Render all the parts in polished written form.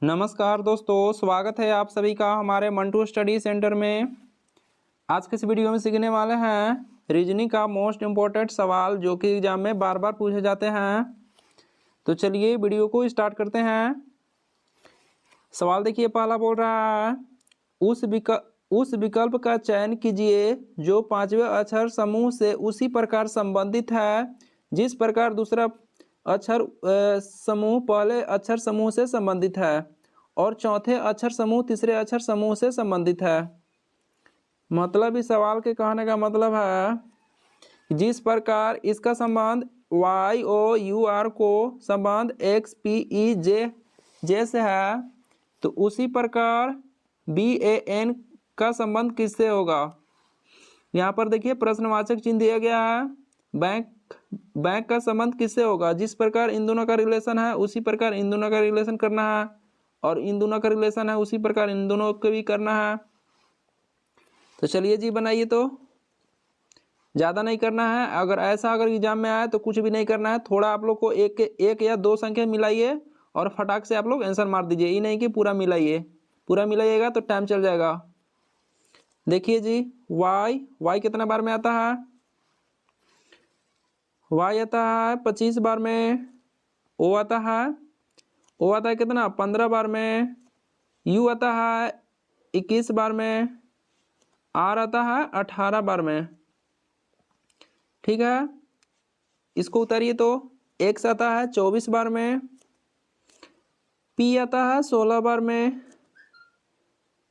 नमस्कार दोस्तों, स्वागत है आप सभी का हमारे मंटू स्टडी सेंटर में। आज के इस वीडियो में सीखने वाले हैं रीजनिंग का मोस्ट इम्पोर्टेंट सवाल जो कि एग्जाम में बार बार पूछे जाते हैं। तो चलिए वीडियो को स्टार्ट करते हैं। सवाल देखिए, पहला बोल रहा है उस विकल्प का चयन कीजिए जो पांचवें अक्षर समूह से उसी प्रकार संबंधित है जिस प्रकार दूसरा अक्षर समूह पहले अक्षर समूह से संबंधित है और चौथे अक्षर समूह तीसरे अक्षर समूह से संबंधित है। मतलब इस सवाल के कहने का मतलब है जिस प्रकार इसका संबंध वाई ओ यू आर को संबंध एक्स पी ई जे से है तो उसी प्रकार बी ए एन का संबंध किससे होगा। यहाँ पर देखिए प्रश्नवाचक चिन्ह दिया गया है। बैंक का संबंध किससे होगा, जिस प्रकार इन दोनों का रिलेशन है उसी प्रकार इन दोनों का रिलेशन करना है और इन दोनों का रिलेशन है उसी प्रकार इन दोनों को भी करना है। तो चलिए जी बनाइए, तो ज़्यादा नहीं करना है। अगर एग्जाम में आए तो कुछ भी नहीं करना है, थोड़ा आप लोग को एक या दो संख्या मिलाइए और फटाक से आप लोग आंसर मार दीजिए। ये नहीं कि पूरा मिलाइए, पूरा मिलाइएगा तो टाइम चल जाएगा। देखिए जी, वाई कितना बार में आता है, वाई आता है 25 बार में। ओ आता है कितना 15 बार में। यू आता है 21 बार में। आर आता है 18 बार में। ठीक है, इसको उतारिए तो एक्स आता है 24 बार में। पी आता है 16 बार में।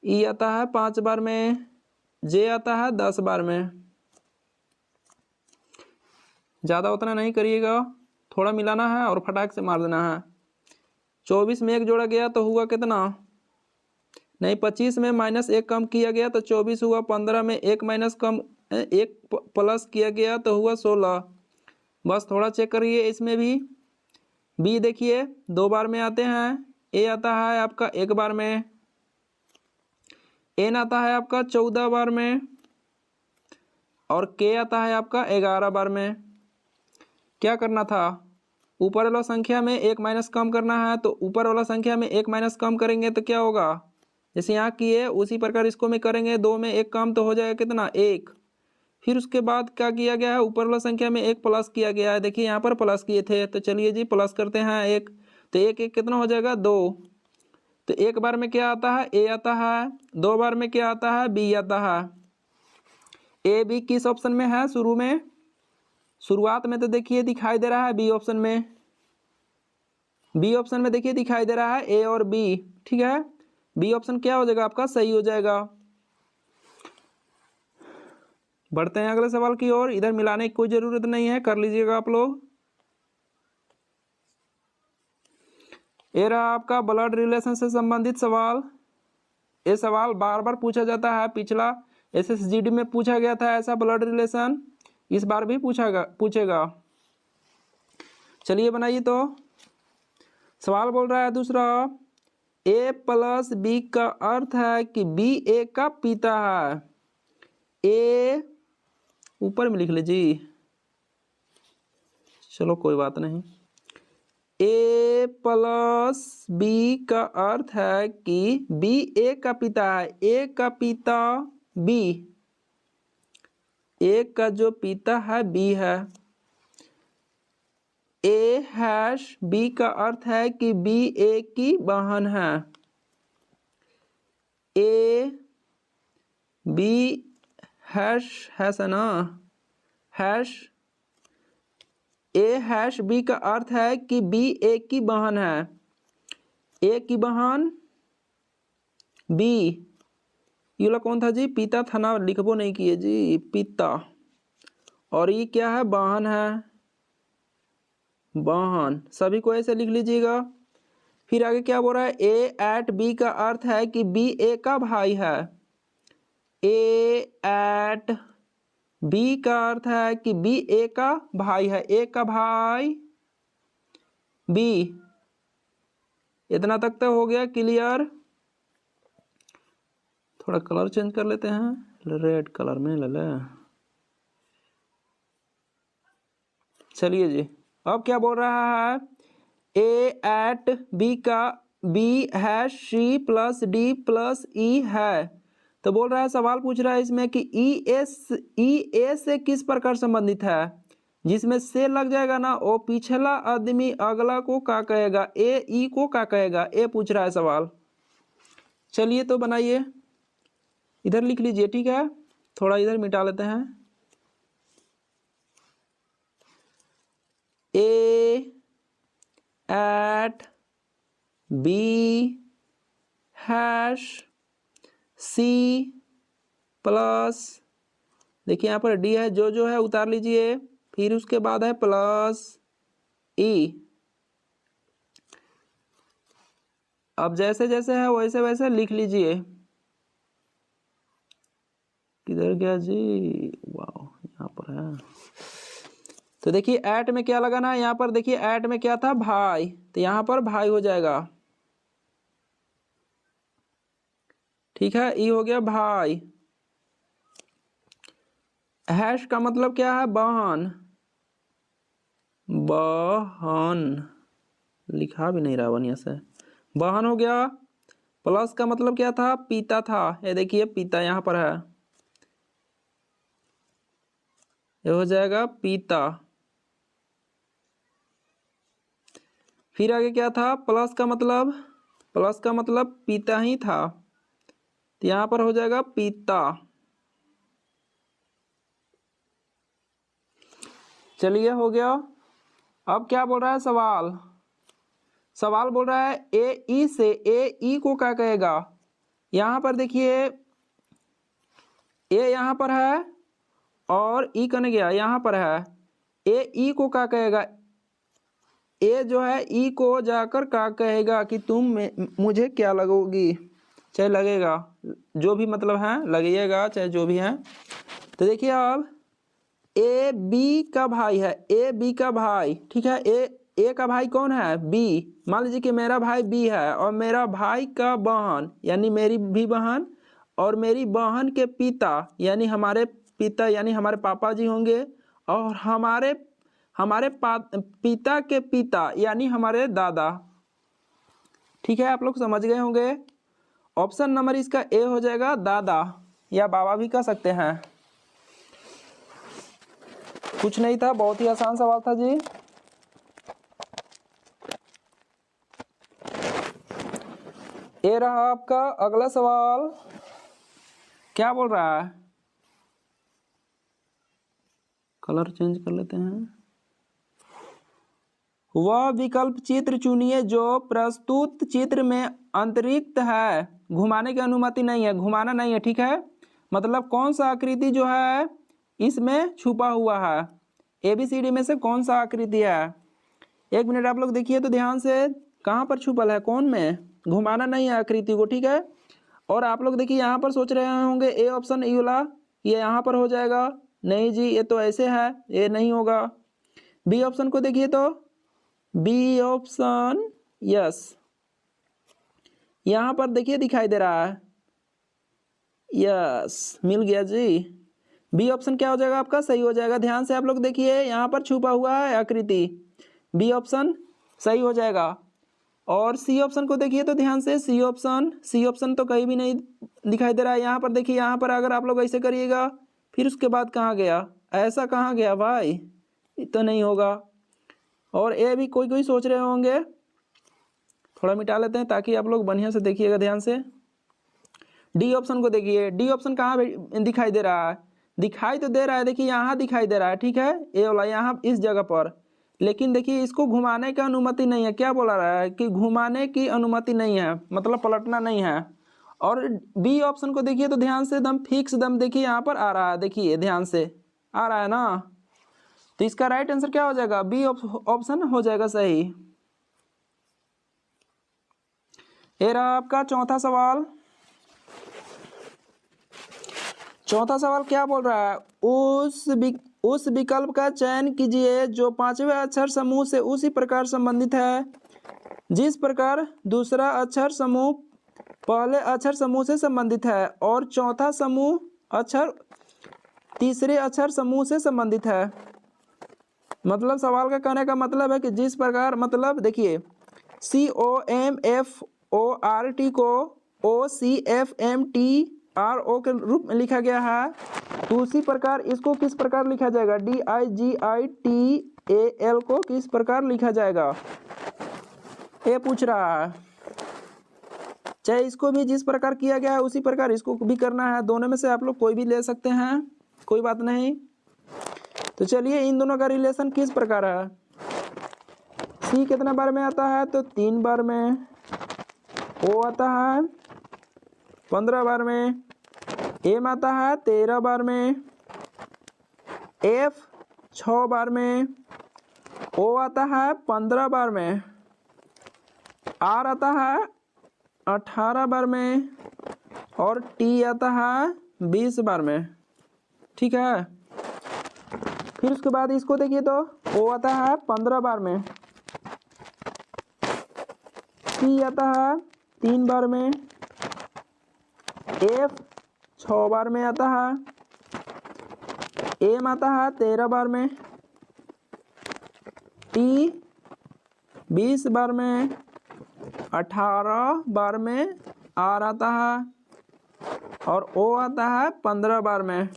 ई आता है 5 बार में। जे आता है 10 बार में। ज़्यादा उतना नहीं करिएगा, थोड़ा मिलाना है और फटाक से मार देना है। 24 में एक जोड़ा गया तो हुआ कितना, नहीं 25 में माइनस एक कम किया गया तो 24 हुआ। 15 में एक माइनस कम एक प्लस किया गया तो हुआ 16। बस थोड़ा चेक करिए इसमें भी। बी देखिए 2 बार में आते हैं। ए आता है आपका 1 बार में। एन आता है आपका 14 बार में और के आता है आपका 11 बार में। क्या करना था, ऊपर वाला संख्या में एक माइनस कम करना है तो ऊपर वाला संख्या में एक माइनस कम करेंगे तो क्या होगा, जैसे यहाँ किए उसी प्रकार इसको में करेंगे। 2 में एक कम तो हो जाएगा कितना, 1। फिर उसके बाद क्या किया गया है, ऊपर वाला संख्या में एक प्लस किया गया है। देखिए यहाँ पर प्लस किए थे तो चलिए जी प्लस करते हैं एक, तो एक एक कितना हो जाएगा 2। तो एक बार में क्या आता है, ए आता है। 2 बार में क्या आता है, बी आता है। ए बी किस ऑप्शन में है, शुरुआत में तो देखिए दिखाई दे रहा है बी ऑप्शन में। बी ऑप्शन में देखिए दिखाई दे रहा है ए और बी। ठीक है, बी ऑप्शन क्या हो जाएगा आपका, सही हो जाएगा। बढ़ते हैं अगले सवाल की ओर। इधर मिलाने की कोई जरूरत नहीं है, कर लीजिएगा आप लोग। ये रहा आपका ब्लड रिलेशन से संबंधित सवाल। ये सवाल बार बार पूछा जाता है, पिछला एसएसजीडी में पूछा गया था ऐसा ब्लड रिलेशन, इस बार भी पूछेगा। चलिए बनाइए, तो सवाल बोल रहा है दूसरा, ए प्लस बी का अर्थ है कि बी ए का पिता है। ए ऊपर में लिख लीजिए, चलो कोई बात नहीं। ए प्लस बी का अर्थ है कि बी ए का पिता है। ए का पिता बी, ए का जो पिता है बी है। ए हैश बी का अर्थ है कि बी ए की बहन है। ए बी हैश है ना, हैश ए हैश बी का अर्थ है कि बी ए की बहन है। ए की बहन बी, ये वाला कौन था जी, पिता था ना, लिखबो नहीं किए जी, पिता। और ये क्या है, बहन है, बहन, सभी को ऐसे लिख लीजिएगा। फिर आगे क्या बोल रहा है, ए एट बी का अर्थ है कि बी ए का भाई है। ए एट बी का अर्थ है कि बी ए का भाई है, ए का भाई बी। इतना तक तो हो गया क्लियर। थोड़ा कलर चेंज कर लेते हैं, रेड कलर में ले ले। चलिए जी, अब क्या बोल रहा है, ए एट बी का B hash C plus D plus E है। तो बोल रहा है, सवाल पूछ रहा है इसमें कि ई ए से किस प्रकार संबंधित है। जिसमें से लग जाएगा ना, वो पिछला आदमी अगला को क्या कहेगा, ए ई को क्या कहेगा, ए पूछ रहा है सवाल। चलिए तो बनाइए, इधर लिख लीजिए, ठीक है। थोड़ा इधर मिटा लेते हैं। A at B hash C plus, देखिए यहाँ पर डी है, जो है उतार लीजिए, फिर उसके बाद है प्लस ई। अब जैसे जैसे है वैसे वैसे लिख लीजिए। किधर गया जी, वाह यहाँ पर है। तो देखिए ऐट में क्या लगाना है, यहाँ पर देखिए ऐट में क्या था, भाई, तो यहाँ पर भाई हो जाएगा, ठीक है। ई हो गया भाई। हैश का मतलब क्या है, बहन, बहन लिखा भी नहीं रहा बढ़िया से, बहन हो गया। प्लस का मतलब क्या था, पिता था, ये देखिए पिता यहाँ पर है, ये हो जाएगा पिता। फिर आगे क्या था, प्लस का मतलब पिता ही था, तो यहाँ पर हो जाएगा पिता। चलिए हो गया। अब क्या बोल रहा है सवाल बोल रहा है ए ई से, ए ई को क्या कहेगा। यहाँ पर देखिए ए यहाँ पर है और ई कने गया यहाँ पर है, ए ई को क्या कहेगा, ए जो है ई को जाकर क्या कहेगा कि तुम मुझे क्या लगोगी, चाहे लगेगा, जो भी मतलब है, लगेगा चाहे जो भी है। तो देखिए अब ए बी का भाई है, ए बी का भाई, ठीक है। ए का भाई कौन है, बी। मान लीजिए कि मेरा भाई बी है और मेरा भाई का बहन यानी मेरी भी बहन और मेरी बहन के पिता यानी हमारे पिता यानी हमारे पापा जी होंगे, और हमारे पिता के पिता यानी हमारे दादा, ठीक है। आप लोग समझ गए होंगे। ऑप्शन नंबर इसका ए हो जाएगा, दादा या बाबा भी कह सकते हैं। कुछ नहीं था, बहुत ही आसान सवाल था जी। ये रहा आपका अगला सवाल, क्या बोल रहा है, कलर चेंज कर लेते हैं। वह विकल्प चित्र चुनिए जो प्रस्तुत चित्र में अंतरिक्त है, घुमाने की अनुमति नहीं है, घुमाना नहीं है, ठीक है। मतलब कौन सा आकृति जो है इसमें छुपा हुआ है, ABCD में से कौन सा आकृति है। एक मिनट आप लोग देखिए तो ध्यान से, कहाँ पर छुपल है, कौन में, घुमाना नहीं है आकृति को, ठीक है। और आप लोग देखिए यहाँ पर सोच रहे होंगे ए ऑप्शन ई वाला ये यहाँ पर हो जाएगा, नहीं जी ये तो ऐसे है, ये नहीं होगा। बी ऑप्शन को देखिए तो बी ऑप्शन, यस यहाँ पर देखिए दिखाई दे रहा है, यस मिल गया जी। बी ऑप्शन क्या हो जाएगा आपका, सही हो जाएगा। ध्यान से आप लोग देखिए यहाँ पर छुपा हुआ है आकृति, बी ऑप्शन सही हो जाएगा। और सी ऑप्शन को देखिए तो ध्यान से, सी ऑप्शन तो कहीं भी नहीं दिखाई दे रहा है। यहाँ पर देखिए, यहाँ पर अगर आप लोग ऐसे करिएगा फिर उसके बाद कहाँ गया, ऐसा कहाँ गया भाई, तो नहीं होगा। और ए भी कोई सोच रहे होंगे, थोड़ा मिटा लेते हैं ताकि आप लोग बढ़िया से देखिएगा ध्यान से। डी ऑप्शन को देखिए, डी ऑप्शन कहाँ दिखाई दे रहा है, दिखाई तो दे रहा है, देखिए यहाँ दिखाई दे रहा है, ठीक है, ए वाला यहाँ इस जगह पर, लेकिन देखिए इसको घुमाने की अनुमति नहीं है। क्या बोला रहा है कि घुमाने की अनुमति नहीं है, मतलब पलटना नहीं है। और बी ऑप्शन को देखिए तो ध्यान से, दम फिक्स दम देखिए यहाँ पर आ रहा है, देखिए ध्यान से आ रहा है ना, तो इसका राइट आंसर क्या हो जाएगा, बी ऑप्शन हो जाएगा सही। ये रहा आपका चौथा सवाल। चौथा सवाल क्या बोल रहा है, उस विकल्प का चयन कीजिए जो पांचवें अक्षर समूह से उसी प्रकार संबंधित है जिस प्रकार दूसरा अक्षर समूह पहले अक्षर समूह से संबंधित है और चौथा समूह अक्षर तीसरे अक्षर समूह से संबंधित है। मतलब सवाल का कहने का मतलब है कि जिस प्रकार, मतलब देखिए COMFORT को OCFMTRO के रूप में लिखा गया है, तो उसी प्रकार इसको किस प्रकार लिखा जाएगा? DIGITAL को किस प्रकार लिखा जाएगा, ये पूछ रहा है। चाहे इसको भी जिस प्रकार किया गया है उसी प्रकार इसको भी करना है, दोनों में से आप लोग कोई भी ले सकते हैं, कोई बात नहीं। तो चलिए इन दोनों का रिलेशन किस प्रकार है। C कितना बार में आता है? तो 3 बार में। O आता है 15 बार में। M आता है 13 बार में। F 6 बार में। O आता है 15 बार में। R आता है 18 बार में और T आता है 20 बार में, ठीक है। फिर उसके बाद इसको देखिए तो O आता है 15 बार में, C आता है 3 बार में, F 6 बार में आता है, M आता है 13 बार में, T 20 बार में, 18 बार में R आता है और O आता है 15 बार में।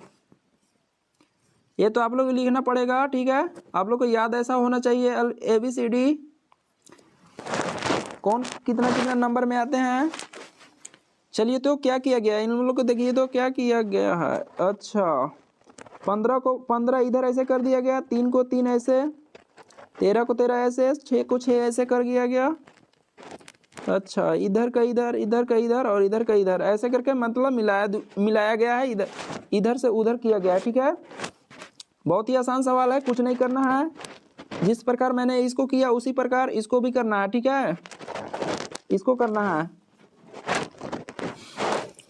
ये तो आप लोग लिखना पड़ेगा, ठीक है। आप लोग को याद ऐसा होना चाहिए ABCD कौन कितना कितना नंबर में आते हैं। चलिए तो क्या किया गया इन लोगों को देखिए तो क्या किया गया है। अच्छा 15 को 15 इधर ऐसे कर दिया गया, 3 को 3 ऐसे, 13 को 13 ऐसे, 6 को 6 ऐसे कर दिया गया। अच्छा इधर का इधर, इधर का इधर और इधर का इधर, ऐसे करके मतलब मिलाया गया है, इधर से उधर किया गया है, ठीक है। बहुत ही आसान सवाल है, कुछ नहीं करना है, जिस प्रकार मैंने इसको किया उसी प्रकार इसको भी करना है, ठीक है। इसको करना है,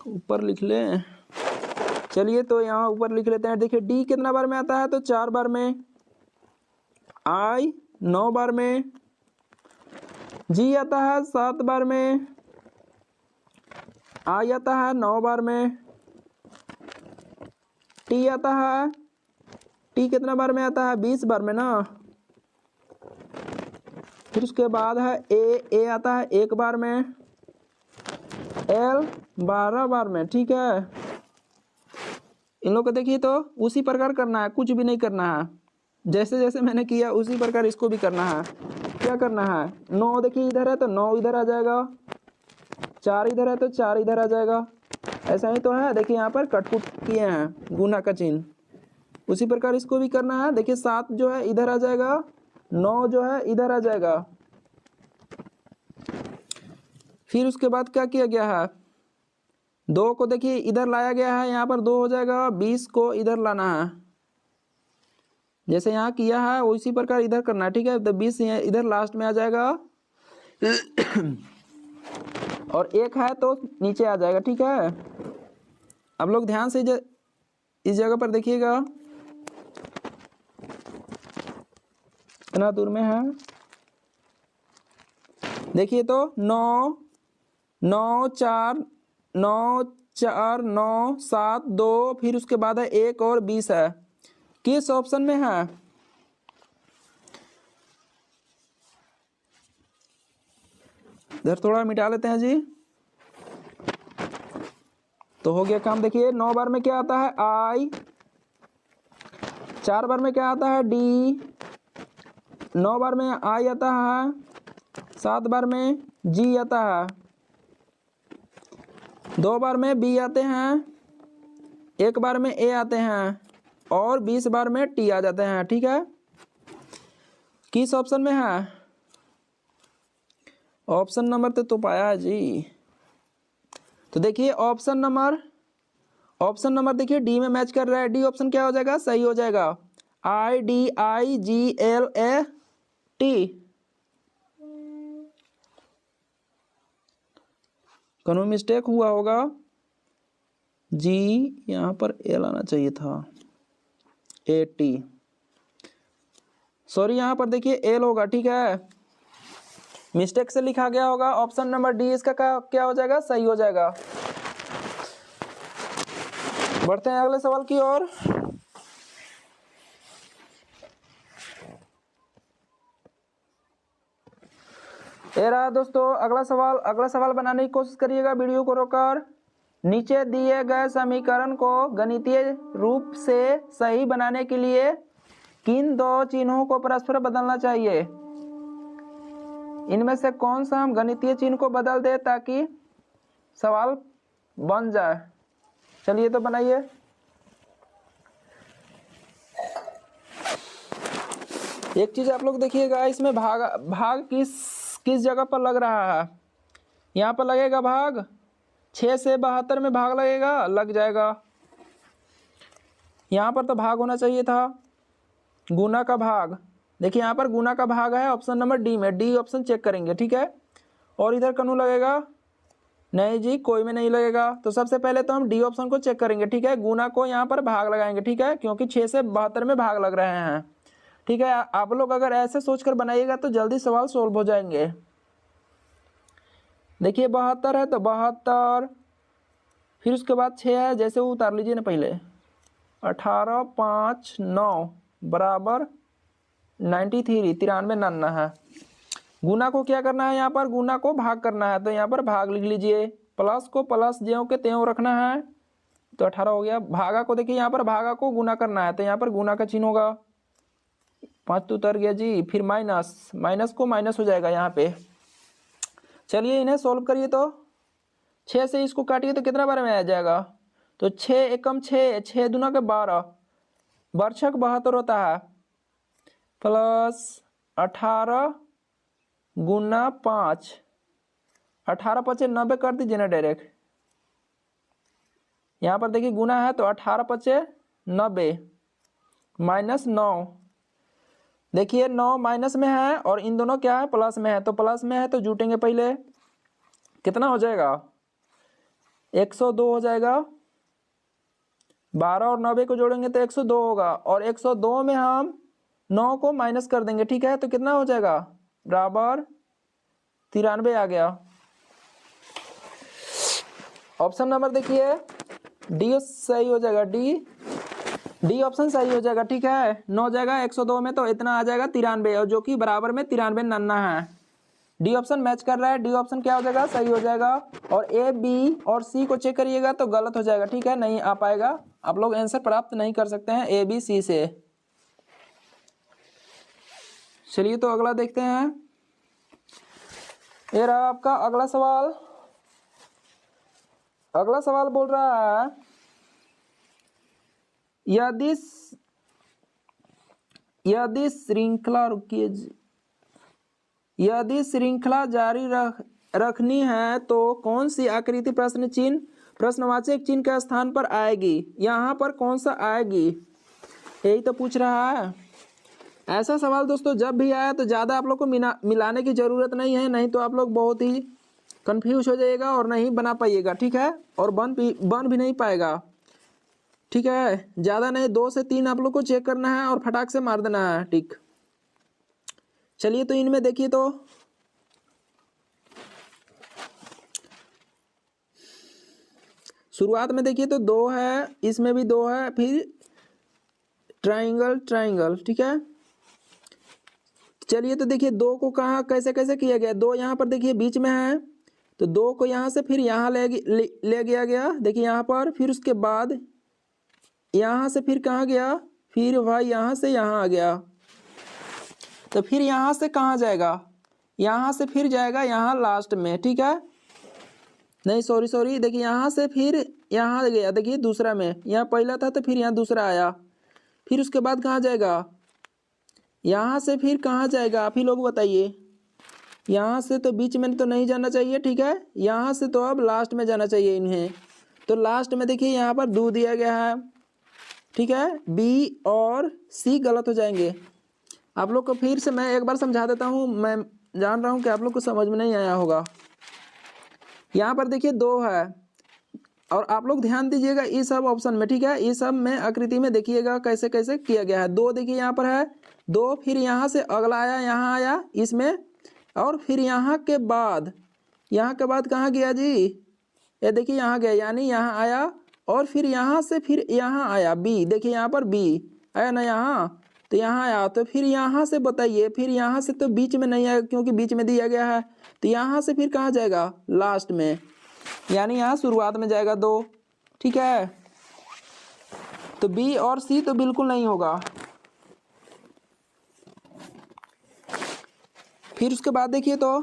ऊपर लिख ले। चलिए तो यहाँ ऊपर लिख लेते हैं। देखिए D कितना बार में आता है? तो 4 बार में। I 9 बार में। G आता है 7 बार में। I आता है 9 बार में। T आता है, T कितना बार में आता है? 20 बार में ना। फिर उसके बाद है A आता है 1 बार में। L 12 बार में, ठीक है। इन लोग को देखिए तो उसी प्रकार करना है, कुछ भी नहीं करना है, जैसे जैसे मैंने किया उसी प्रकार इसको भी करना है। क्या करना है? 9 देखिए इधर है तो 9 इधर आ जाएगा, 4 इधर है तो 4 इधर आ जाएगा, ऐसा ही तो है। देखिए यहाँ पर कटपुट किए हैं गुना का चिन्ह, उसी प्रकार इसको भी करना है। देखिए 7 जो है इधर आ जाएगा, 9 जो है इधर आ जाएगा। फिर उसके बाद क्या किया गया है? 2 को देखिए इधर लाया गया है, यहाँ पर 2 हो जाएगा, 20 को इधर लाना है, जैसे यहाँ किया है उसी प्रकार इधर करना है, ठीक है। तो 20 इधर लास्ट में आ जाएगा और 1 है तो नीचे आ जाएगा, ठीक है। अब लोग ध्यान से इस जगह पर देखिएगा कितना दूर में है। देखिए तो 9 9 4 9 4 9 7 2, फिर उसके बाद है 1 और 20 है। किस ऑप्शन में है? इधर थोड़ा मिटा लेते हैं जी, तो हो गया काम। देखिए 9 बार में क्या आता है? I, 4 बार में क्या आता है? D, 9 बार में I आता है, 7 बार में G आता है, 2 बार में B आते हैं, 1 बार में A आते हैं और 20 बार में T आ जाते हैं, ठीक है। किस ऑप्शन में है? ऑप्शन नंबर तो पाया है जी। तो देखिए ऑप्शन नंबर देखिए डी में मैच कर रहा है। डी ऑप्शन क्या हो जाएगा? सही हो जाएगा। IDIGLAT। कौन मिस्टेक हुआ होगा जी, यहाँ पर एल आना चाहिए था, AT, सॉरी यहाँ पर देखिए एल होगा, ठीक है, मिस्टेक से लिखा गया होगा। ऑप्शन नंबर डी इसका क्या हो जाएगा? सही हो जाएगा। बढ़ते हैं अगले सवाल की ओर। ये रहा दोस्तों अगला सवाल बनाने की कोशिश करिएगा वीडियो को रोककर। नीचे दिए गए समीकरण को गणितीय रूप से सही बनाने के लिए किन दो चिन्हों को परस्पर बदलना चाहिए? इनमें से कौन सा हम गणितीय चिन्ह को बदल दे ताकि सवाल बन जाए? चलिए तो बनाइए। एक चीज आप लोग देखिएगा, इसमें भाग किस जगह पर लग रहा है? यहाँ पर लगेगा भाग 6 से 72 में भाग लगेगा, लग जाएगा। यहाँ पर तो भाग होना चाहिए था, गुना का भाग। देखिए यहाँ पर गुना का भाग है ऑप्शन नंबर डी में, डी ऑप्शन चेक करेंगे, ठीक है। और इधर कनु लगेगा? नहीं जी, कोई में नहीं लगेगा। तो सबसे पहले तो हम डी ऑप्शन को चेक करेंगे, ठीक है। गुना को यहाँ पर भाग लगाएंगे, ठीक है, क्योंकि 6 से 72 में भाग लग रहे हैं, ठीक है। आप लोग अगर ऐसे सोचकर बनाइएगा तो जल्दी सवाल सोल्व हो जाएंगे। देखिए 72 है तो 72, फिर उसके बाद 6 है, जैसे वो उतार लीजिए ना पहले। 18, 5, 9 बराबर 93, 93 नन्ना है। गुना को क्या करना है? यहाँ पर गुना को भाग करना है, तो यहाँ पर भाग लिख लीजिए। प्लस को प्लस ज्यों के त्यों रखना है, तो 18 हो गया। भागा को देखिए यहाँ पर भागा को गुना करना है, तो यहाँ पर गुना का चिन्ह होगा। 5 तो उतर गया जी, फिर माइनस को माइनस हो जाएगा यहाँ पे। चलिए इन्हें सोल्व करिए। तो 6 से इसको काटिए तो कितना बार में आ जाएगा? तो 6 एकम 6, 6 दूना के 12, बर्छक 72 होता है, प्लस 18 गुना 5, 18 पचे 90 कर दीजिए ना डायरेक्ट। यहाँ पर देखिए गुना है तो 18 पचे 90 माइनस 9। देखिए 9 माइनस में है और इन दोनों क्या है? प्लस में है। तो प्लस में है तो जुटेंगे पहले, कितना हो जाएगा? 102 हो जाएगा। 12 और 90 को जोड़ेंगे तो 102 होगा, और 102 में हम 9 को माइनस कर देंगे, ठीक है। तो कितना हो जाएगा? बराबर 93 आ गया। ऑप्शन नंबर देखिए डी सही हो जाएगा, डी ऑप्शन सही हो जाएगा, ठीक है। 9 जाएगा 102 में तो इतना आ जाएगा 93, और जो कि बराबर में 93 नन्ना है। डी ऑप्शन मैच कर रहा है, डी ऑप्शन क्या हो जाएगा? सही हो जाएगा। और ए, बी और सी को चेक करिएगा तो गलत हो जाएगा, ठीक है, नहीं आ पाएगा। आप लोग आंसर प्राप्त नहीं कर सकते हैं ए, बी, सी से। चलिए तो अगला देखते हैं। ये रहा आपका अगला सवाल। अगला सवाल बोल रहा है यदि श्रृंखला रुकिए यदि श्रृंखला जारी रखनी है तो कौन सी आकृति प्रश्नवाचक चिन्ह के स्थान पर आएगी? यहाँ पर कौन सा आएगी, यही तो पूछ रहा है। ऐसा सवाल दोस्तों जब भी आया तो ज़्यादा आप लोग को मिलाने की ज़रूरत नहीं है, नहीं तो आप लोग बहुत ही कंफ्यूज हो जाइएगा और नहीं बना पाइएगा, ठीक है, और बन भी नहीं पाएगा, ठीक है। ज़्यादा नहीं, 2 से 3 आप लोग को चेक करना है और फटाक से मार देना है, ठीक। चलिए तो इनमें देखिए तो शुरुआत में देखिए तो 2 है, इसमें भी 2 है, फिर ट्राइंगल, ठीक है। चलिए तो देखिए 2 को कहाँ कैसे किया गया? 2 यहाँ पर देखिए बीच में है, तो 2 को यहाँ से फिर यहाँ ले गया, देखिए यहाँ पर, फिर उसके बाद यहाँ से फिर कहाँ गया? फिर भाई यहाँ से यहाँ आ गया, तो फिर यहाँ से कहाँ जाएगा? यहाँ से फिर जाएगा यहाँ लास्ट में, ठीक है। नहीं सॉरी, देखिए यहाँ से फिर यहाँ गया, देखिए दूसरा में, यहाँ पहला था तो फिर यहाँ दूसरा आया, फिर उसके बाद कहाँ जाएगा? यहाँ से फिर कहाँ जाएगा? आप ही लोग बताइए। यहाँ से तो बीच में तो नहीं जाना चाहिए, ठीक है, यहाँ से तो अब लास्ट में जाना चाहिए इन्हें। तो लास्ट में देखिए यहाँ पर 2 दिया गया है, ठीक है। बी और सी गलत हो जाएंगे। आप लोग को फिर से मैं एक बार समझा देता हूँ, मैं जान रहा हूँ कि आप लोग को समझ में नहीं आया होगा। यहाँ पर देखिए 2 है, और आप लोग ध्यान दीजिएगा इस सब ऑप्शन में, ठीक है, इस सब में आकृति में देखिएगा कैसे किया गया है। 2 देखिए यहाँ पर है 2, फिर यहाँ से अगला आया, यहाँ आया इसमें, और फिर यहाँ के बाद कहाँ गया जी? ये देखिए यहाँ गया, यानी यहाँ आया, और फिर यहाँ से फिर यहाँ आया बी, देखिए यहाँ पर बी आया ना यहाँ, तो यहाँ आया, तो फिर यहाँ से बताइए, फिर यहाँ से तो बीच में नहीं आएगा क्योंकि बीच में दिया गया है, तो यहाँ से फिर कहाँ जाएगा, लास्ट में, यानी यहाँ शुरुआत में जाएगा 2, ठीक है। तो बी और सी तो बिल्कुल नहीं होगा। फिर उसके बाद देखिए, तो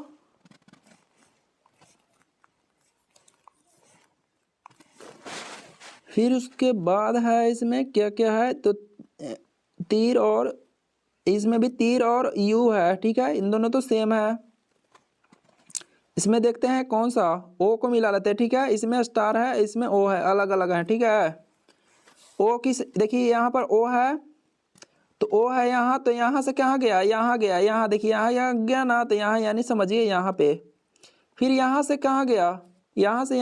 फिर उसके बाद है इसमें क्या क्या है, तो तीर, और इसमें भी तीर और यू है, ठीक है, इन दोनों तो सेम है। इसमें देखते हैं कौन सा, ओ को मिला लेते हैं, ठीक है, इसमें स्टार है, इसमें ओ है, अलग अलग है, ठीक है। ओ किस, देखिए यहाँ पर ओ है, तो ओ है यहाँ, तो यहाँ से कहाँ गया, यहाँ गया, यहाँ देखिए, यहाँ गया ना, तो यहाँ यानी समझिए यहाँ पे। फिर यहाँ से कहाँ गया, यहाँ से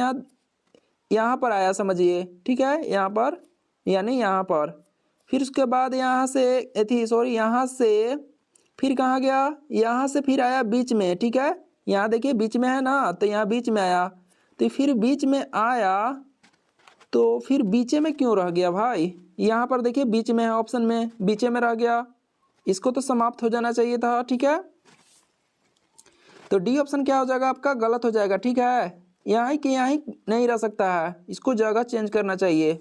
यहाँ पर आया, समझिए, ठीक है, यहाँ पर यानी यहाँ पर। फिर उसके बाद यहाँ से सॉरी यहाँ से फिर कहाँ गया, यहाँ से फिर आया बीच में, ठीक है, यहाँ देखिए बीच में है ना, तो यहाँ बीच में आया, तो फिर बीच में आया, तो फिर बीच में क्यों रह गया भाई, यहाँ पर देखिए बीच में है, ऑप्शन में बीच में रह गया, इसको तो समाप्त हो जाना चाहिए था, ठीक है। तो डी ऑप्शन क्या हो जाएगा आपका, गलत हो जाएगा, ठीक है, यहाँ ही कि यहाँ ही नहीं रह सकता है, इसको जगह चेंज करना चाहिए।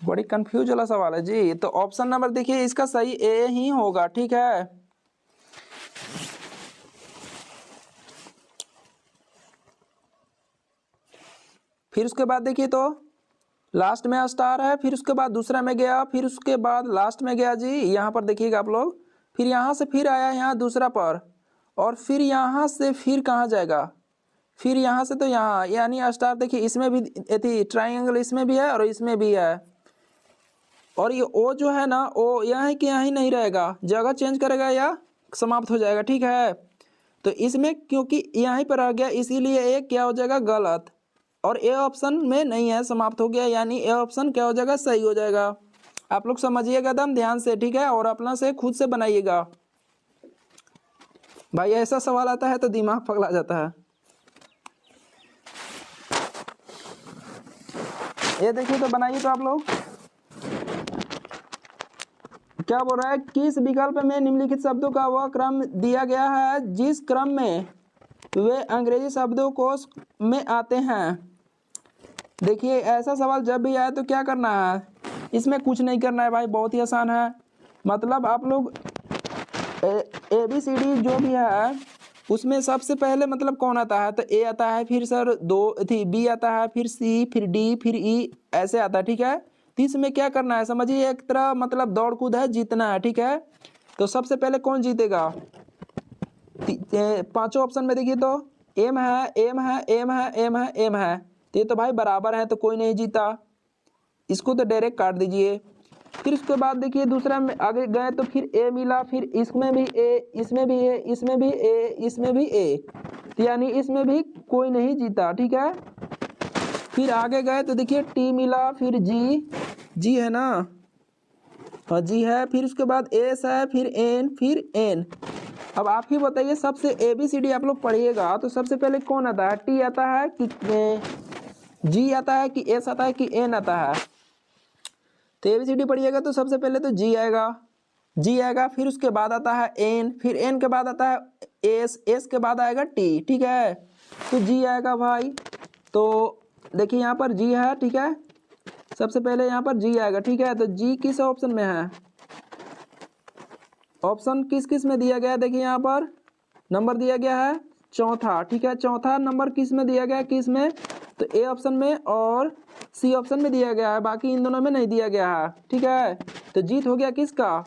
बड़ी कंफ्यूज वाला सवाल है जी। तो ऑप्शन नंबर देखिए इसका सही ए ही होगा, ठीक है। फिर उसके बाद देखिए, तो लास्ट में स्टार है, फिर उसके बाद दूसरा में गया, फिर उसके बाद लास्ट में गया जी, यहाँ पर देखिएगा आप लोग, फिर यहाँ से फिर आया यहाँ दूसरा पर, और फिर यहाँ से फिर कहाँ जाएगा, फिर यहाँ से तो यहाँ, यानी स्टार देखिए इसमें भी थी, ट्राइंगल इसमें भी है और इसमें भी है, और ये ओ जो है ना, ओ यहाँ कि यहाँ ही नहीं रहेगा, जगह चेंज करेगा या समाप्त हो जाएगा, ठीक है। तो इसमें क्योंकि यहाँ पर आ गया, इसीलिए ए क्या हो जाएगा, गलत, और ए ऑप्शन में नहीं है, समाप्त हो गया, यानी ए ऑप्शन क्या हो जाएगा, सही हो जाएगा। आप लोग समझिएगा एकदम ध्यान से, ठीक है, और अपना से खुद से बनाइएगा भाई, ऐसा सवाल आता है तो दिमाग पगला जाता है। ये देखिए, तो बनाइए तो आप लोग, क्या बोल रहा है, किस विकल्प में निम्नलिखित शब्दों का वह क्रम दिया गया है जिस क्रम में वे अंग्रेजी शब्दों कोश में आते हैं। देखिए ऐसा सवाल जब भी आए तो क्या करना है, इसमें कुछ नहीं करना है भाई, बहुत ही आसान है। मतलब आप लोग ABCD जो भी है उसमें सबसे पहले मतलब कौन आता है, तो ए आता है, फिर सर बी आता है, फिर सी, फिर डी, फिर ई, ऐसे आता है, ठीक है। तो इसमें क्या करना है, समझिए एक तरह मतलब दौड़ कूद है, जीतना है, ठीक है। तो सबसे पहले कौन जीतेगा, 5 ऑप्शन में देखिए, तो एम है, एम है, एम है, एम है, एम है, तो ये तो भाई बराबर है, तो कोई नहीं जीता, इसको तो डायरेक्ट काट दीजिए। फिर उसके बाद देखिए दूसरा में आगे गए तो फिर ए मिला, फिर इसमें भी ए, इसमें भी ए, इसमें भी ए, इसमें भी ए, तो यानी इसमें भी कोई नहीं जीता, ठीक है। फिर आगे गए तो देखिए टी मिला, फिर जी है ना, हाँ जी है, फिर उसके बाद एस है, फिर एन, फिर एन। अब आप ही बताइए, सबसे ABCD आप लोग पढ़िएगा तो सबसे पहले कौन आता है, टी आता है कि जी आता है कि एस आता है कि एन आता है। तो ABCD पढ़िएगा तो सबसे पहले तो जी आएगा, फिर उसके बाद आता है एन, फिर एन के बाद आता है एस के बाद आएगा टी, ठीक है। तो जी आएगा भाई, तो देखिए यहाँ पर जी है, ठीक है, सबसे पहले यहाँ पर जी आएगा, ठीक है। तो जी किस ऑप्शन में है, ऑप्शन किस किस में दिया गया है, देखिए यहाँ पर नंबर दिया गया है चौथा, ठीक है, चौथा नंबर किस में दिया गया है, किस में, तो ए ऑप्शन में और सी ऑप्शन में दिया गया है, बाकी इन दोनों में नहीं दिया गया है, ठीक है। तो जीत हो गया किसका,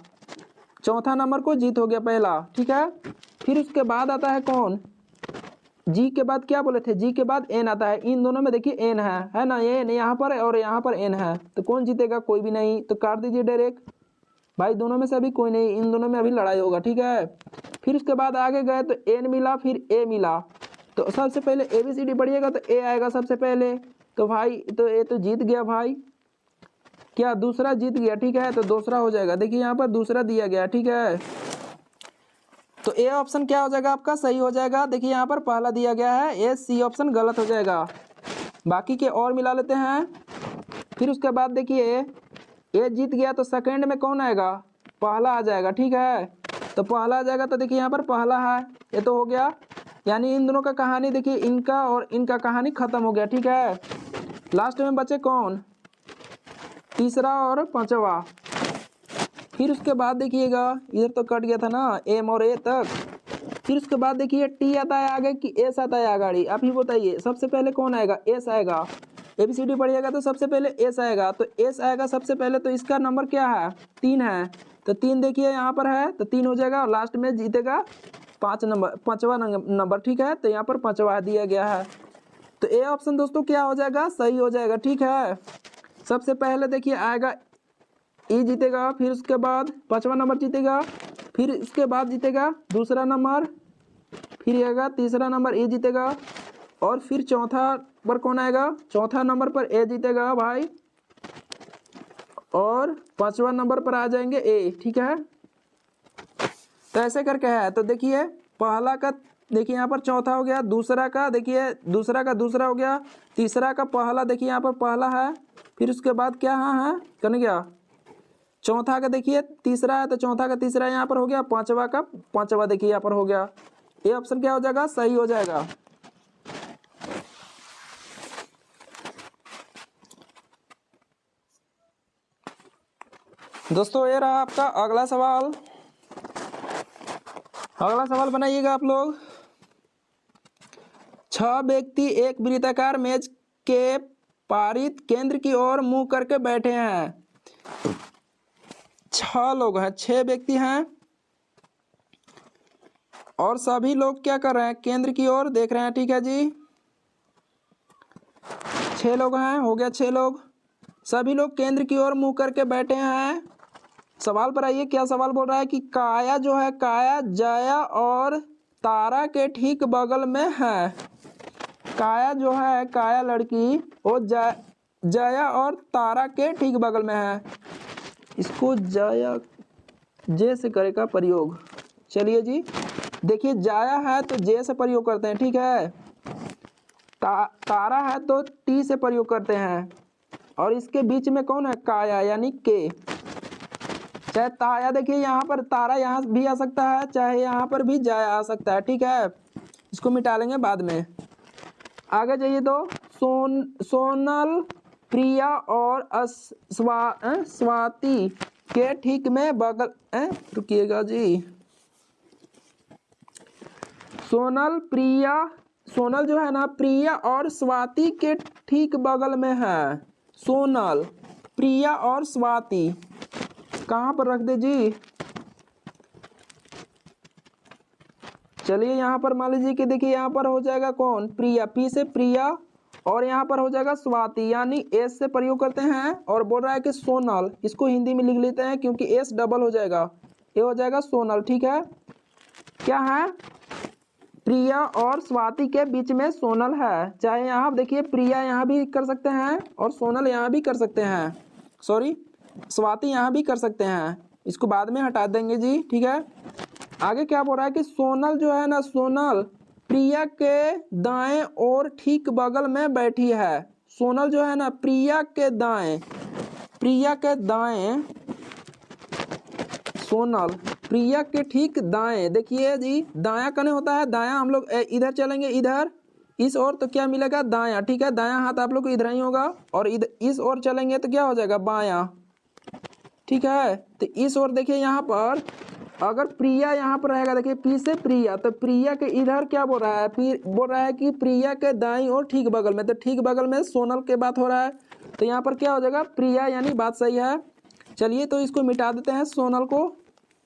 चौथा नंबर को जीत हो गया पहला, ठीक है। फिर उसके बाद आता है कौन, जी के बाद क्या बोले थे, जी के बाद एन आता है, इन दोनों में देखिए एन है ना, एन यहाँ पर और यहाँ पर एन है, तो कौन जीतेगा, कोई भी नहीं, तो काट दीजिए डायरेक्ट भाई, दोनों में से अभी कोई नहीं, इन दोनों में अभी लड़ाई होगा, ठीक है। फिर उसके बाद आगे गए तो एन मिला, फिर ए मिला, तो सबसे पहले ABCD पढ़िएगा तो ए आएगा सबसे पहले, तो भाई तो ए तो जीत गया भाई, क्या दूसरा जीत गया, ठीक है, तो दूसरा हो जाएगा, देखिए यहाँ पर दूसरा दिया गया, ठीक है। तो ए ऑप्शन क्या हो जाएगा आपका, सही हो जाएगा। देखिए यहाँ पर पहला दिया गया है ए, सी ऑप्शन गलत हो जाएगा, बाकी के और मिला लेते हैं। फिर उसके बाद देखिए ए जीत गया तो सेकंड में कौन आएगा, पहला आ जाएगा। ठीक है, तो पहला आ जाएगा तो देखिए यहाँ पर पहला है, ये तो हो गया। यानी इन दोनों का कहानी देखिए, इनका और इनका कहानी खत्म हो गया। ठीक है, लास्ट में बचे कौन, तीसरा और पांचवा। फिर उसके बाद देखिएगा, इधर तो कट गया था ना एम और ए तक। फिर उसके बाद देखिए टी आता है आगे कि एस आता है आगे, आप ही बताइए सबसे पहले कौन आएगा, एस आएगा। ABCD पढ़िएगा तो सबसे पहले एस आएगा, तो एस आएगा सबसे पहले। तो इसका नंबर क्या है, 3 है, तो 3 देखिए यहाँ पर है, तो 3 हो जाएगा और लास्ट में जीतेगा 5 नंबर, 5वां नंबर। ठीक है, तो यहाँ पर 5वां दिया गया है, तो ए ऑप्शन दोस्तों क्या हो जाएगा, सही हो जाएगा। ठीक है, सबसे पहले देखिए आएगा ई जीतेगा, फिर उसके बाद 5वां नंबर जीतेगा, फिर उसके बाद जीतेगा दूसरा नंबर, फिर आएगा तीसरा नंबर ए जीतेगा, और फिर चौथा पर कौन आएगा, चौथा नंबर पर ए जीतेगा भाई, और 5वां नंबर पर आ जाएंगे ए। ठीक है, तो ऐसे करके है। तो देखिए पहला का देखिए यहाँ पर चौथा हो गया, दूसरा का देखिए दूसरा का दूसरा हो गया, तीसरा का पहला देखिए यहाँ पर पहला है, फिर उसके बाद क्या है कन गया, चौथा का देखिए तीसरा है, तो चौथा का तीसरा यहाँ पर हो गया, 5वां का 5वां देखिए यहाँ पर हो गया। ये ऑप्शन क्या हो जाएगा, सही हो जाएगा। दोस्तों ये रहा आपका अगला सवाल। अगला सवाल बनाइएगा आप लोग। 6 व्यक्ति एक वृत्ताकार मेज के पारित केंद्र की ओर मुंह करके बैठे हैं। 6 लोग हैं, 6 व्यक्ति हैं, और सभी लोग क्या कर रहे हैं, केंद्र की ओर देख रहे हैं। ठीक है जी, 6 लोग हैं, हो गया 6 लोग, सभी लोग केंद्र की ओर मुंह करके बैठे हैं। सवाल पर आइए, क्या सवाल बोल रहा है कि काया जो है, काया जया और तारा के ठीक बगल में है। काया जो है, काया लड़की, वो जया और तारा के ठीक बगल में है। इसको जया जे से करेगा प्रयोग। चलिए जी, देखिए जाया है तो जे से प्रयोग करते हैं। ठीक है, तारा है तो टी से प्रयोग करते हैं, और इसके बीच में कौन है, काया यानी के। चाहे ताया देखिए यहाँ पर तारा यहाँ भी आ सकता है, चाहे यहाँ पर भी जाया आ सकता है। ठीक है, इसको मिटा लेंगे बाद में। आगे जाइए तो सोनल, प्रिया और स्वाति के ठीक में बगल, रुकिएगा जी, सोनल जो है ना, प्रिया और स्वाति के ठीक बगल में है। सोनल, प्रिया और स्वाति कहाँ पर रख दे जी, चलिए यहाँ पर मान लीजिए कि देखिए यहाँ पर हो जाएगा कौन, प्रिया, पी से प्रिया, और यहाँ पर हो जाएगा स्वाति, यानी एस से प्रयोग करते हैं। और बोल रहा है कि सोनल, इसको हिंदी में लिख लेते हैं क्योंकि एस डबल हो जाएगा, ये हो जाएगा सोनल। ठीक है, क्या है, प्रिया और स्वाति के बीच में सोनल है। चाहे यहाँ देखिए प्रिया यहाँ भी कर सकते हैं और सोनल यहाँ भी कर सकते हैं, सॉरी स्वाति यहाँ भी कर सकते हैं, इसको बाद में हटा देंगे जी। ठीक है, आगे क्या बोल रहा है कि सोनल जो है ना, सोनल प्रिया के दाएं और ठीक बगल में बैठी है। सोनल जो है ना, प्रिया के दाएं, सोनल प्रिया के ठीक दाएं, देखिए जी दायां कने होता है, दायां हम लोग इधर चलेंगे, इधर इस ओर तो क्या मिलेगा, दायां। ठीक है, दायां हाथ आप लोग को इधर ही होगा, और इधर इस ओर चलेंगे तो क्या हो जाएगा, बायां। ठीक है, तो इस ओर देखिए यहाँ पर अगर प्रिया यहाँ पर रहेगा, देखिए पी से प्रिया, तो प्रिया के इधर क्या बोल रहा है, बोल रहा है कि प्रिया के दाईं और ठीक बगल में, तो ठीक बगल में सोनल के बात हो रहा है, तो यहाँ पर क्या हो जाएगा, प्रिया, यानी बात सही है। चलिए तो इसको मिटा देते हैं, सोनल को,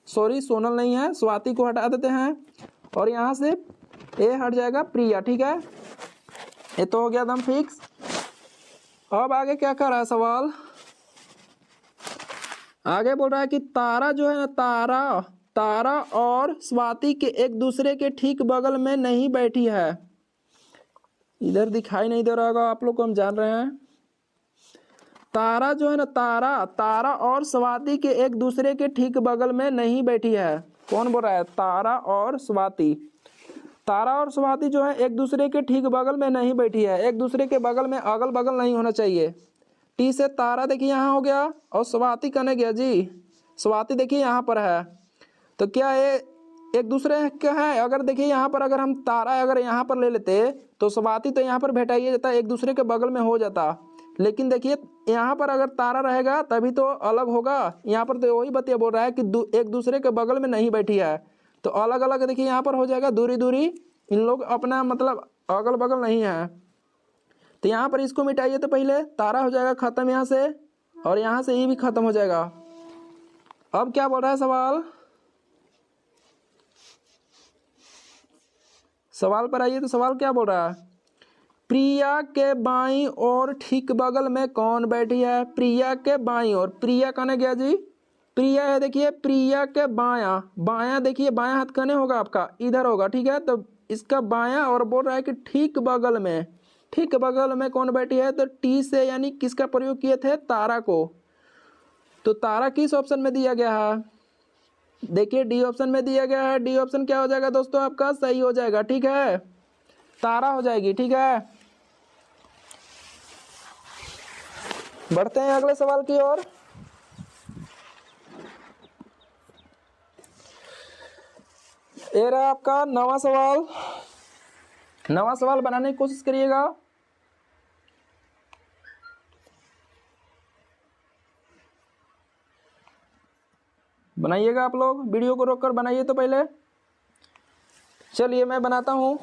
सॉरी सोनल नहीं है, स्वाति को हटा देते हैं, और यहाँ से ए हट जाएगा, प्रिया। ठीक है, ये तो हो गया एकदम फिक्स। अब आगे क्या कर रहा है सवाल, आगे बोल रहा है कि तारा जो है ना, तारा और स्वाति के एक दूसरे के ठीक बगल में नहीं बैठी है। इधर दिखाई नहीं दे रहा होगा आप लोग को, हम जान रहे हैं। तारा जो है ना, तारा और स्वाति के एक दूसरे के ठीक बगल में नहीं बैठी है। कौन बोल रहा है, तारा और स्वाति। तारा और स्वाति जो है एक दूसरे के ठीक बगल में नहीं बैठी है, एक दूसरे के बगल में अगल बगल नहीं होना चाहिए। टी से तारा देखिए यहाँ हो गया, और स्वाति कने गया जी, स्वाति देखिए यहाँ पर है। तो क्या ये एक दूसरे का है? अगर देखिए यहाँ पर अगर हम तारा अगर यहाँ पर ले लेते तो स्वाति तो यहाँ पर भेटाइए जाता, एक दूसरे के बगल में हो जाता। लेकिन देखिए यहाँ पर अगर तारा रहेगा तभी तो अलग होगा। यहाँ पर तो वही बतिया बोल रहा है कि एक दूसरे के बगल में नहीं बैठी है, तो अलग अलग देखिए यहाँ पर हो जाएगा, दूरी दूरी इन लोग अपना मतलब अगल बगल नहीं है। तो यहाँ पर इसको मिटाइए, तो पहले तारा हो जाएगा खत्म यहाँ से, और यहाँ से ये भी खत्म हो जाएगा। अब क्या बोल रहा है सवाल, सवाल पर आइए। तो सवाल क्या बोल रहा है, प्रिया के बाईं और ठीक बगल में कौन बैठी है? प्रिया के बाईं और, प्रिया कने गया जी, प्रिया है देखिए, प्रिया के बायां, बायां देखिए बायां हाथ कने होगा आपका, इधर होगा, ठीक है। तो इसका बायां और बोल रहा है कि ठीक बगल में, ठीक बगल में कौन बैठी है? तो टी से यानी किसका प्रयोग किए थे? तारा को। तो तारा किस ऑप्शन में दिया गया है? देखिए डी ऑप्शन में दिया गया है। डी ऑप्शन क्या हो जाएगा दोस्तों? आपका सही हो जाएगा, ठीक है, तारा हो जाएगी, ठीक है। बढ़ते हैं अगले सवाल की ओर। ये रहा आपका नवा सवाल। नवा सवाल बनाने की कोशिश करिएगा। बनाइएगा आप लोग, वीडियो को रोककर बनाइए तो पहले। चलिए मैं बनाता हूँ।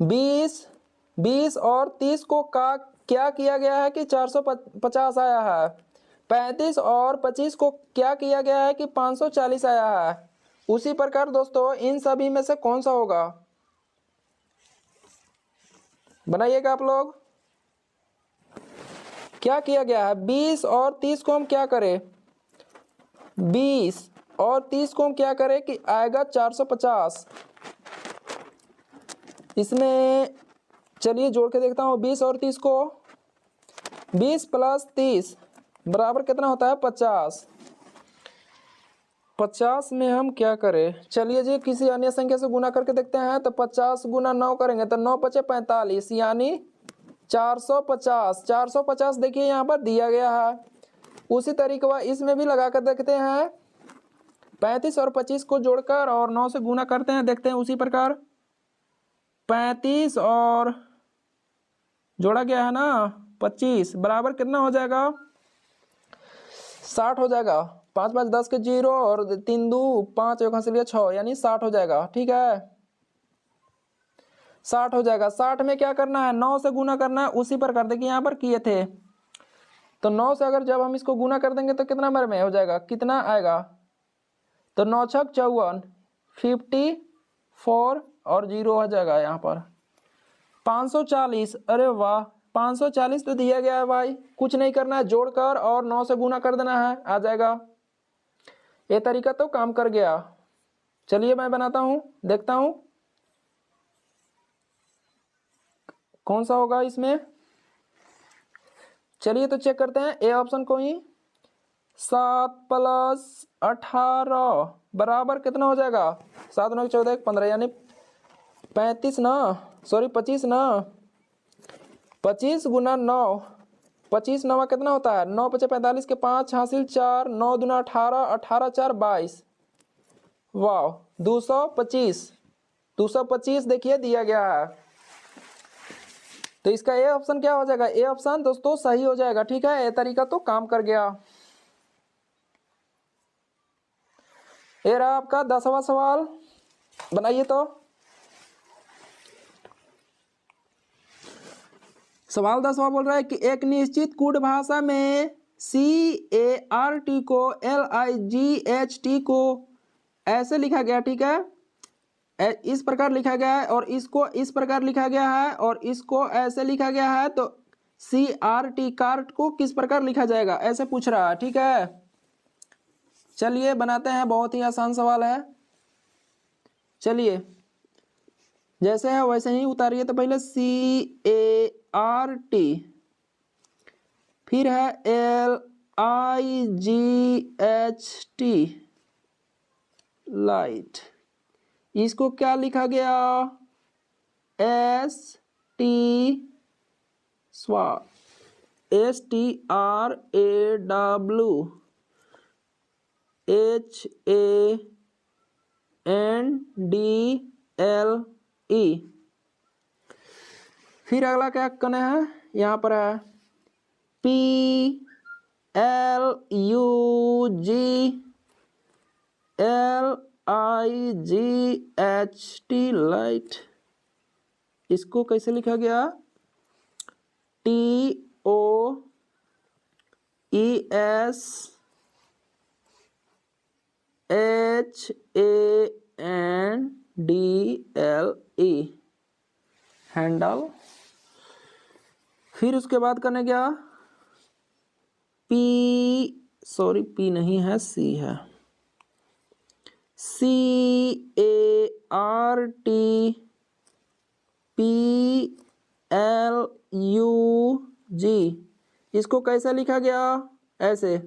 20 और 30 को का क्या किया गया है कि 450 आया है। 35 और 25 को क्या किया गया है कि 540 आया है। उसी प्रकार दोस्तों इन सभी में से कौन सा होगा? बनाइएगा आप लोग। क्या किया गया है? 20 और 30 को हम क्या करें? 20 और 30 को हम क्या करें कि आएगा 450। इसमें चलिए जोड़ के देखता हूँ 20 और 30 को। 20 प्लस 30 बराबर कितना होता है? 50। 50 में हम क्या करें? चलिए जी किसी अन्य संख्या से गुना करके देखते हैं। तो 50 गुना 9 करेंगे तो 9 पचे 45 यानी 450। 450 देखिए यहाँ पर दिया गया है। उसी तरीके इसमें भी लगा कर देखते हैं। 35 और 25 को जोड़कर और 9 से गुना करते हैं, देखते हैं उसी प्रकार। 35 और जोड़ा गया है ना 25 बराबर कितना हो जाएगा? 60 हो जाएगा। 5 5 10 के 0 और 3 2 5 एक से लिया 6 यानी 60 हो जाएगा, ठीक है। 60 हो जाएगा। 60 में क्या करना है? 9 से गुना करना है, उसी प्रकार देखिए यहाँ पर किए थे। तो 9 से अगर जब हम इसको गुना कर देंगे तो कितना नंबर में हो जाएगा? कितना आएगा? तो 9 छक 54 54 और 0 हो जाएगा यहाँ पर 540। अरे वाह 540 तो दिया गया है भाई, कुछ नहीं करना है, जोड़कर और 9 से गुना कर देना है, आ जाएगा। ये तरीका तो काम कर गया। चलिए मैं बनाता हूँ, देखता हूँ कौन सा होगा इसमें। चलिए तो चेक करते हैं ए ऑप्शन को ही। 7 प्लस 18 बराबर कितना हो जाएगा? 7 9 14 15 यानी 35 ना, सॉरी 25 ना। 25 गुना 9, 25 9 कितना होता है? 9 पचे 45 के 5 हासिल 4, 9 दूना 18, 18 4 22। वाह 225 देखिए दिया गया है। तो इसका ए ऑप्शन क्या हो जाएगा? ए ऑप्शन दोस्तों सही हो जाएगा, ठीक है। ये तरीका तो काम कर गया। ये रहा आपका 10वां सवाल, बनाइए तो। सवाल 10वां बोल रहा है कि एक निश्चित कूट भाषा में CART को LIGHT को ऐसे लिखा गया, ठीक है, इस प्रकार लिखा गया है, और इसको इस प्रकार लिखा गया है, और इसको ऐसे लिखा गया है। तो CRT कार्ट को किस प्रकार लिखा जाएगा ऐसे पूछ रहा है, ठीक है। चलिए बनाते हैं, बहुत ही आसान सवाल है। चलिए जैसे है वैसे ही उतारिए। तो पहले CART, फिर है LIGHT लाइट, इसको क्या लिखा गया? ST STRAWHANDLE। फिर अगला क्या करना है, यहाँ पर है PLUGLIGHT लाइट। इसको कैसे लिखा गया, TOESHANDLE हैंडल। फिर उसके बाद करने क्या, P नहीं है, C है, CARTPLUG। इसको कैसे लिखा गया, ऐसे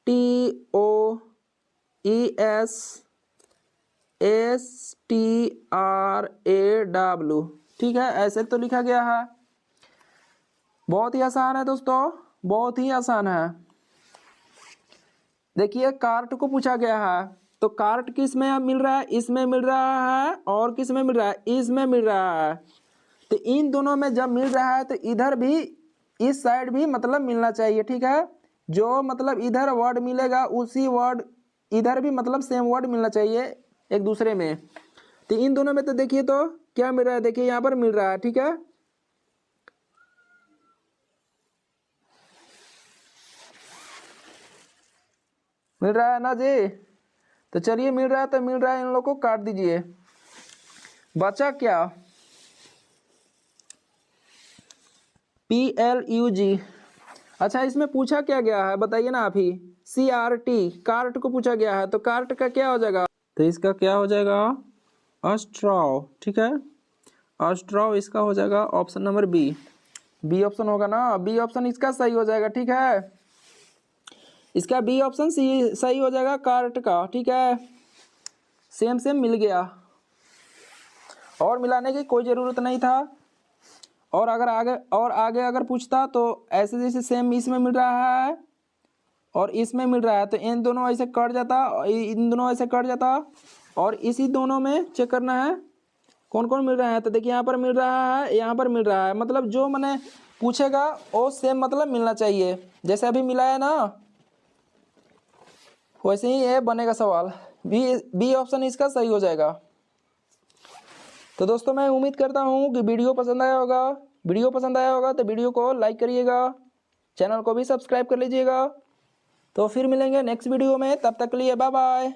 TOESTRAW। ठीक है, ऐसे तो लिखा गया है। बहुत ही आसान है दोस्तों, बहुत ही आसान है। देखिए कार्ट को पूछा गया है, तो कार्ट किस में मिल रहा है, इसमें मिल रहा है, और किस में मिल रहा है, इसमें मिल रहा है। तो इन दोनों में जब मिल रहा है तो इधर भी, इस साइड भी मतलब मिलना चाहिए। ठीक है, जो मतलब इधर वर्ड मिलेगा उसी वर्ड इधर भी मतलब सेम वर्ड मिलना चाहिए एक दूसरे में। तो इन दोनों में तो देखिए तो क्या मिल रहा है, देखिए यहाँ पर मिल रहा है। ठीक है, मिल रहा है ना जी। तो चलिए मिल रहा है तो मिल रहा है, इन लोगों को काट दीजिए। बचा क्या, PLUG। अच्छा इसमें पूछा क्या गया है बताइए ना आप ही, CRT कार्ट को पूछा गया है, तो कार्ट का क्या हो जाएगा, तो इसका क्या हो जाएगा, अस्ट्रॉ। ठीक है, अस्ट्रॉ इसका हो जाएगा ऑप्शन नंबर बी ऑप्शन होगा ना, बी ऑप्शन इसका सही हो जाएगा। ठीक है, इसका बी ऑप्शन सही हो जाएगा कार्ट का। ठीक है, सेम सेम मिल गया, और मिलाने की कोई ज़रूरत नहीं था। और अगर आगे अगर पूछता तो ऐसे जैसे सेम इसमें मिल रहा है और इसमें मिल रहा है, तो इन दोनों ऐसे कट जाता, इन दोनों ऐसे कट जाता, और इसी दोनों में चेक करना है कौन कौन मिल रहा है। तो देखिए यहाँ पर मिल रहा है, यहाँ पर मिल रहा है, मतलब जो मैंने पूछेगा वो सेम मतलब मिलना चाहिए। जैसे अभी मिला है ना, वैसे ही ये बनेगा सवाल। बी ऑप्शन इसका सही हो जाएगा। तो दोस्तों मैं उम्मीद करता हूँ कि वीडियो पसंद आया होगा। वीडियो पसंद आया होगा तो वीडियो को लाइक करिएगा, चैनल को भी सब्सक्राइब कर लीजिएगा। तो फिर मिलेंगे नेक्स्ट वीडियो में, तब तक के लिए बाय बाय।